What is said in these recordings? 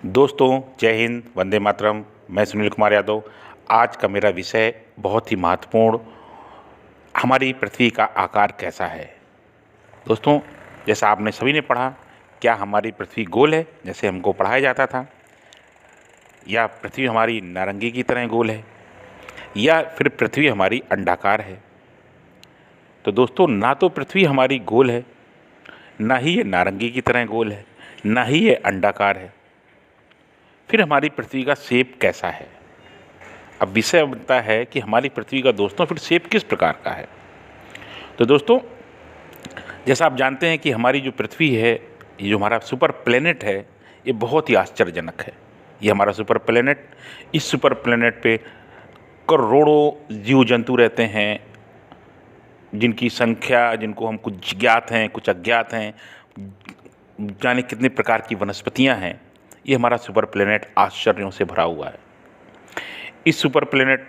दोस्तों, जय हिंद, वंदे मातरम। मैं सुनील कुमार यादव। आज का मेरा विषय बहुत ही महत्वपूर्ण, हमारी पृथ्वी का आकार कैसा है। दोस्तों, जैसा आपने सभी ने पढ़ा, क्या हमारी पृथ्वी गोल है जैसे हमको पढ़ाया जाता था, या पृथ्वी हमारी नारंगी की तरह गोल है, या फिर पृथ्वी हमारी अंडाकार है। तो दोस्तों, ना तो पृथ्वी हमारी गोल है, ना ही ये नारंगी की तरह गोल है, ना ही ये अंडाकार है। फिर हमारी पृथ्वी का शेप कैसा है। अब विषय बनता है कि हमारी पृथ्वी का दोस्तों फिर शेप किस प्रकार का है। तो दोस्तों, जैसा आप जानते हैं कि हमारी जो पृथ्वी है, ये जो हमारा सुपर प्लेनेट है, ये बहुत ही आश्चर्यजनक है। ये हमारा सुपर प्लेनेट, इस सुपर प्लेनेट पे करोड़ों जीव जंतु रहते हैं, जिनकी संख्या, जिनको हम कुछ ज्ञात हैं कुछ अज्ञात हैं, जाने कितने प्रकार की वनस्पतियां हैं। ये हमारा सुपर प्लेनेट आश्चर्यों से भरा हुआ है। इस सुपर प्लेनेट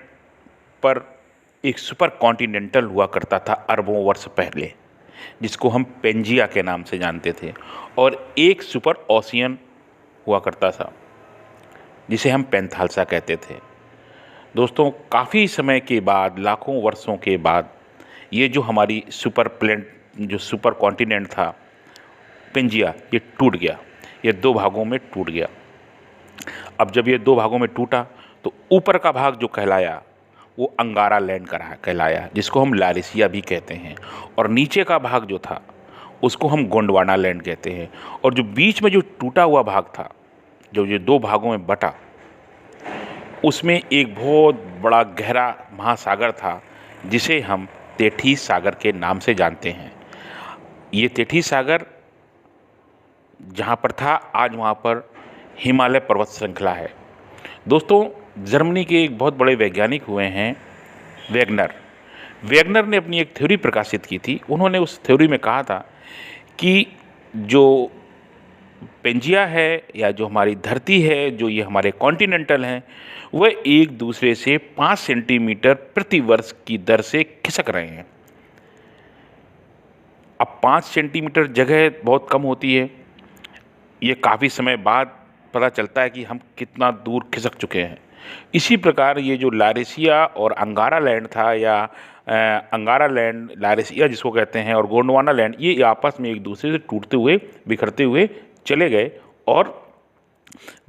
पर एक सुपर कॉन्टिनेंटल हुआ करता था अरबों वर्ष पहले, जिसको हम पेंजिया के नाम से जानते थे, और एक सुपर ओशियन हुआ करता था जिसे हम पेंथालसा कहते थे। दोस्तों, काफ़ी समय के बाद, लाखों वर्षों के बाद, ये जो हमारी सुपर प्लेनेट, जो सुपर कॉन्टिनेंट था पेंजिया, ये टूट गया। ये दो भागों में टूट गया। अब जब ये दो भागों में टूटा तो ऊपर का भाग जो कहलाया वो अंगारा लैंड कहलाया, जिसको हम लारेसिया भी कहते हैं, और नीचे का भाग जो था उसको हम गोंडवाना लैंड कहते हैं। और जो बीच में जो टूटा हुआ भाग था, जो ये दो भागों में बटा, उसमें एक बहुत बड़ा गहरा महासागर था जिसे हम तेठीस सागर के नाम से जानते हैं। ये तेठीस सागर जहाँ पर था, आज वहाँ पर हिमालय पर्वत श्रृंखला है। दोस्तों, जर्मनी के एक बहुत बड़े वैज्ञानिक हुए हैं वेगनर। वेगनर ने अपनी एक थ्योरी प्रकाशित की थी। उन्होंने उस थ्योरी में कहा था कि जो पेंजिया है, या जो हमारी धरती है, जो ये हमारे कॉन्टिनेंटल हैं, वह एक दूसरे से 5 सेंटीमीटर प्रति वर्ष की दर से खिसक रहे हैं। अब 5 सेंटीमीटर जगह बहुत कम होती है। ये काफ़ी समय बाद पता चलता है कि हम कितना दूर खिसक चुके हैं। इसी प्रकार ये जो लारेसिया और अंगारा लैंड था, या अंगारा लैंड, लारेसिया जिसको कहते हैं, और गोंडवाना लैंड, ये आपस में एक दूसरे से टूटते हुए, बिखरते हुए चले गए। और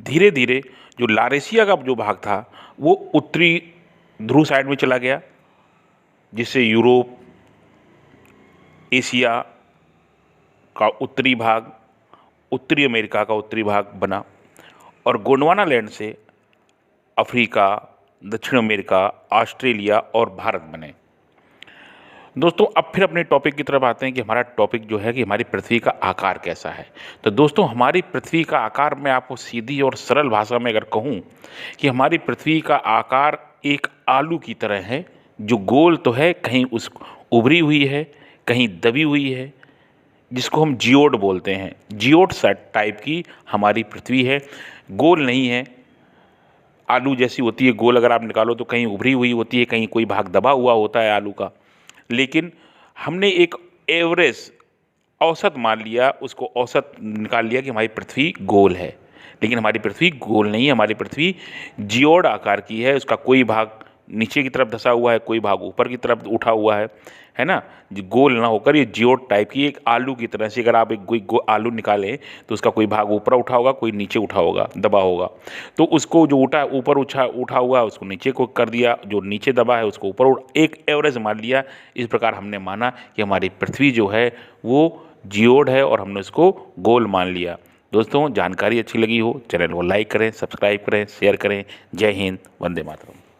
धीरे धीरे जो लारेसिया का जो भाग था वो उत्तरी ध्रुव साइड में चला गया, जिससे यूरोप, एशिया का उत्तरी भाग, उत्तरी अमेरिका का उत्तरी भाग बना, और गोंडवाना लैंड से अफ्रीका, दक्षिण अमेरिका, ऑस्ट्रेलिया और भारत बने। दोस्तों, अब फिर अपने टॉपिक की तरफ आते हैं कि हमारा टॉपिक जो है कि हमारी पृथ्वी का आकार कैसा है। तो दोस्तों, हमारी पृथ्वी का आकार, मैं आपको सीधी और सरल भाषा में अगर कहूँ कि हमारी पृथ्वी का आकार एक आलू की तरह है, जो गोल तो है, कहीं उस उभरी हुई है, कहीं दबी हुई है, जिसको हम जियोड बोलते हैं। जियोड सेट टाइप की हमारी पृथ्वी है, गोल नहीं है। आलू जैसी होती है गोल, अगर आप निकालो तो कहीं उभरी हुई होती है, कहीं कोई भाग दबा हुआ होता है आलू का। लेकिन हमने एक एवरेज, औसत मान लिया, उसको औसत निकाल लिया कि हमारी पृथ्वी गोल है। लेकिन हमारी पृथ्वी गोल नहीं है। हमारी पृथ्वी जियोड आकार की है। उसका कोई भाग नीचे की तरफ धंसा हुआ है, कोई भाग ऊपर की तरफ उठा हुआ है ना। गोल ना होकर ये जियोड टाइप की, एक आलू की तरह से, अगर आप एक कोई आलू निकालें तो उसका कोई भाग ऊपर उठा होगा, कोई नीचे उठा होगा, दबा होगा। तो उसको जो ऊपर उठा हुआ है उसको नीचे को कर दिया, जो नीचे दबा है उसको ऊपर, एक एवरेज मान लिया। इस प्रकार हमने माना कि हमारी पृथ्वी जो है वो जियोड है, और हमने उसको गोल मान लिया। दोस्तों, जानकारी अच्छी लगी हो, चैनल को लाइक करें, सब्सक्राइब करें, शेयर करें। जय हिंद, वंदे मातरम।